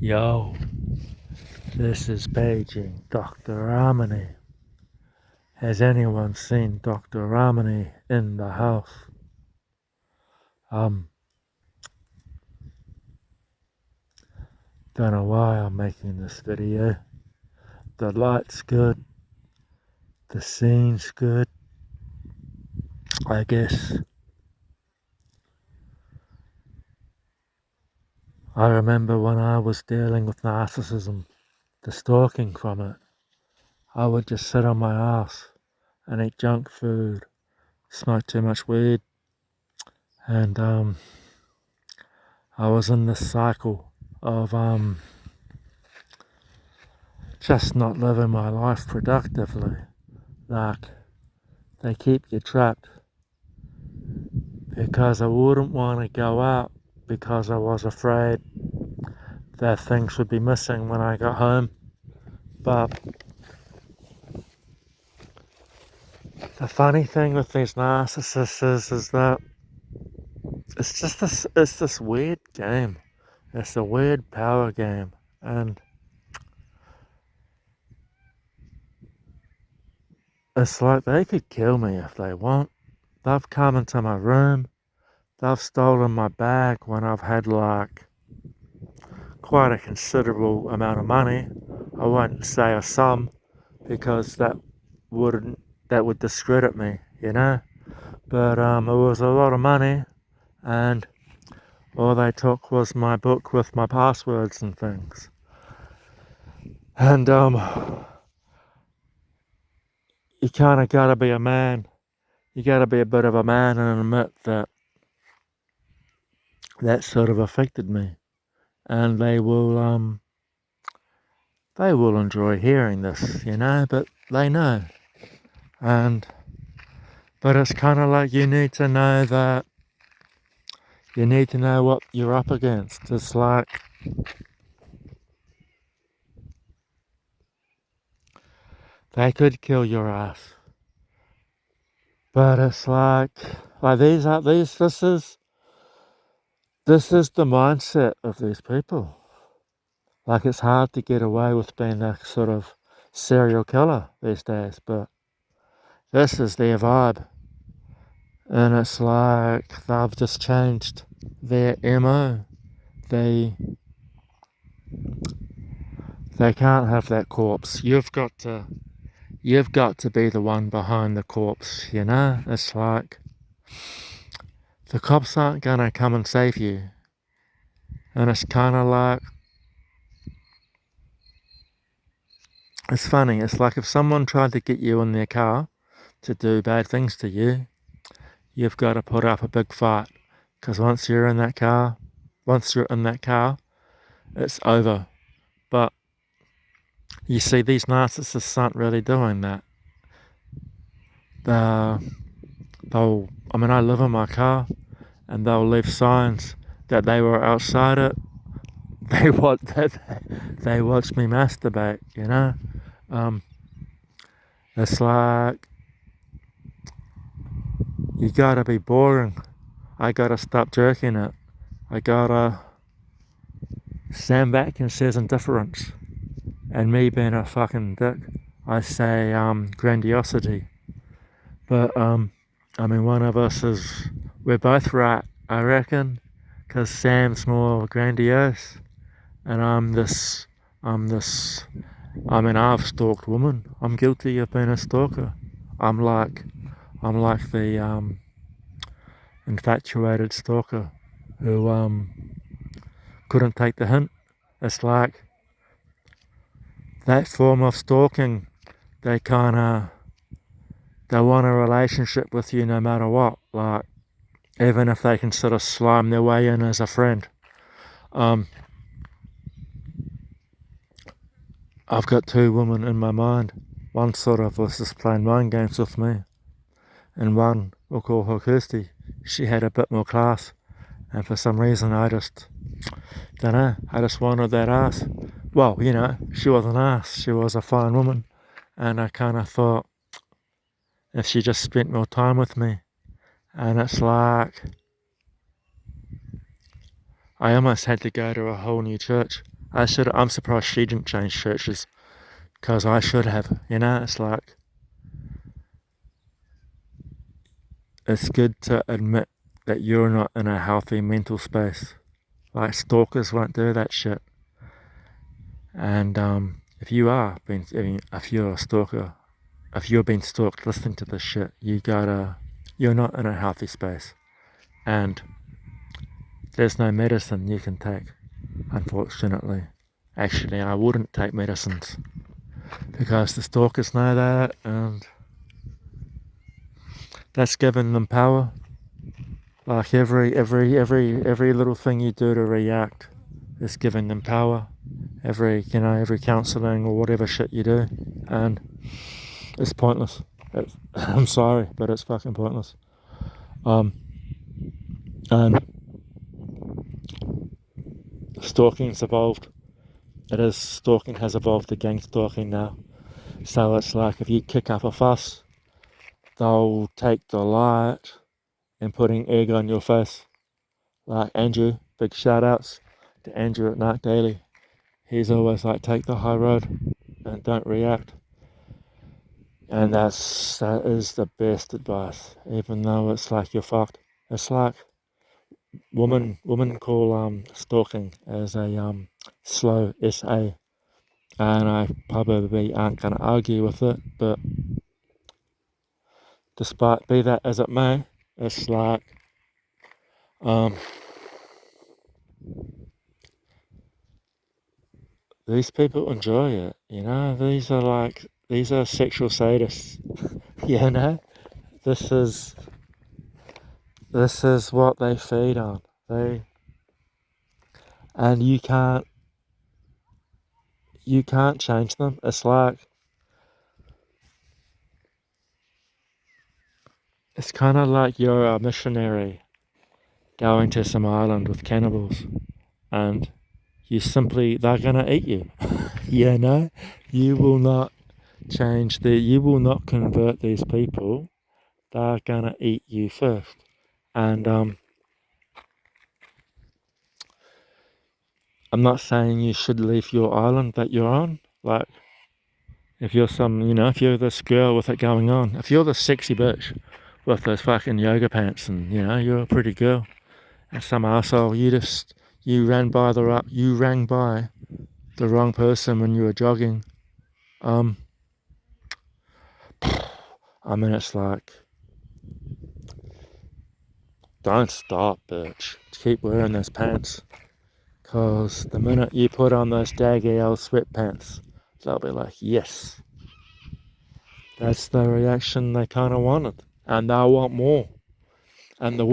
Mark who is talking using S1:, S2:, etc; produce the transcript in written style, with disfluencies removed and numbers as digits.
S1: Yo, this is paging Dr. Ramani. Has anyone seen Dr. Ramani in the house? Don't know why I'm making this video. The light's good, the scene's good, I guess. I remember when I was dealing with narcissism, the stalking from it. I would just sit on my ass and eat junk food, smoke too much weed, and I was in this cycle of just not living my life productively. Like, they keep you trapped because I wouldn't want to go out because I was afraid that things would be missing when I got home. But the funny thing with these narcissists is that it's this weird game. It's a weird power game, and it's like they could kill me if they want. They've come into my room, they've stolen my bag when I've had like quite a considerable amount of money. I won't say a sum because that would discredit me, you know. But it was a lot of money, and all they took was my book with my passwords and things. And you kind of gotta be a man. You gotta be a bit of a man and admit that that sort of affected me. And they will enjoy hearing this, you know, but they know. But it's kind of like you need to know what you're up against. It's like they could kill your ass, but it's like this is the mindset of these people. Like, it's hard to get away with being a sort of serial killer these days, but this is their vibe. And it's like they've just changed their MO. They can't have that corpse. You've got to be the one behind the corpse, you know? It's like the cops aren't gonna come and save you. And it's kinda like, it's funny, it's like if someone tried to get you in their car to do bad things to you, you've got to put up a big fight. Because once you're in that car, it's over. But you see, these narcissists aren't really doing that. I live in my car, and they'll leave signs that they were outside it. They watch me masturbate, you know. It's like, you gotta be boring. I gotta stop jerking it. I gotta stand back and says indifference. And me being a fucking dick, I say grandiosity. But one of us we're both right, I reckon, because Sam's more grandiose, and I've stalked women. I'm guilty of being a stalker. I'm like the infatuated stalker who couldn't take the hint. It's like that form of stalking. They want a relationship with you no matter what. Like, even if they can sort of slime their way in as a friend. I've got two women in my mind. One sort of was just playing mind games with me, and one, we'll call her Kirsty. She had a bit more class, and for some reason I just wanted that ass. Well, you know, she was an ass. She was a fine woman, and I kind of thought if she just spent more time with me. And it's like, I almost had to go to a whole new church. I'm surprised she didn't change churches, because I should have. It's like, it's good to admit that you're not in a healthy mental space. Like, stalkers won't do that shit. And if you're a stalker, if you're being stalked, listen to this shit. You're not in a healthy space. And there's no medicine you can take, unfortunately. Actually, I wouldn't take medicines, because the stalkers know that, and that's giving them power. Like, every little thing you do to react is giving them power. Every counselling or whatever shit you do, and it's pointless. I'm sorry, but it's fucking pointless. And stalking's evolved. Stalking has evolved to gang stalking now. So it's like, if you kick up a fuss, they'll take delight in putting egg on your face. Like Andrew, big shout outs to Andrew at Narc Daily. He's always like, take the high road and don't react. And that is the best advice, even though it's like you're fucked. It's like women call stalking as a slow SA, and I probably aren't going to argue with it, but despite be that as it may, it's like these people enjoy it. These are sexual sadists. This is what they feed on. And you can't change them. It's kind of like you're a missionary going to some island with cannibals, and they're gonna eat you. You will not you will not convert these people. They're gonna eat you first. And I'm not saying you should leave your island that you're on. Like, if you're if you're this girl with it going on, if you're the sexy bitch with those fucking yoga pants, and you're a pretty girl, and some asshole, you ran by the wrong person when you were jogging. It's like, don't stop, bitch. Keep wearing those pants. Because the minute you put on those daggy old sweatpants, they'll be like, yes. That's the reaction they kind of wanted. And they'll want more. And the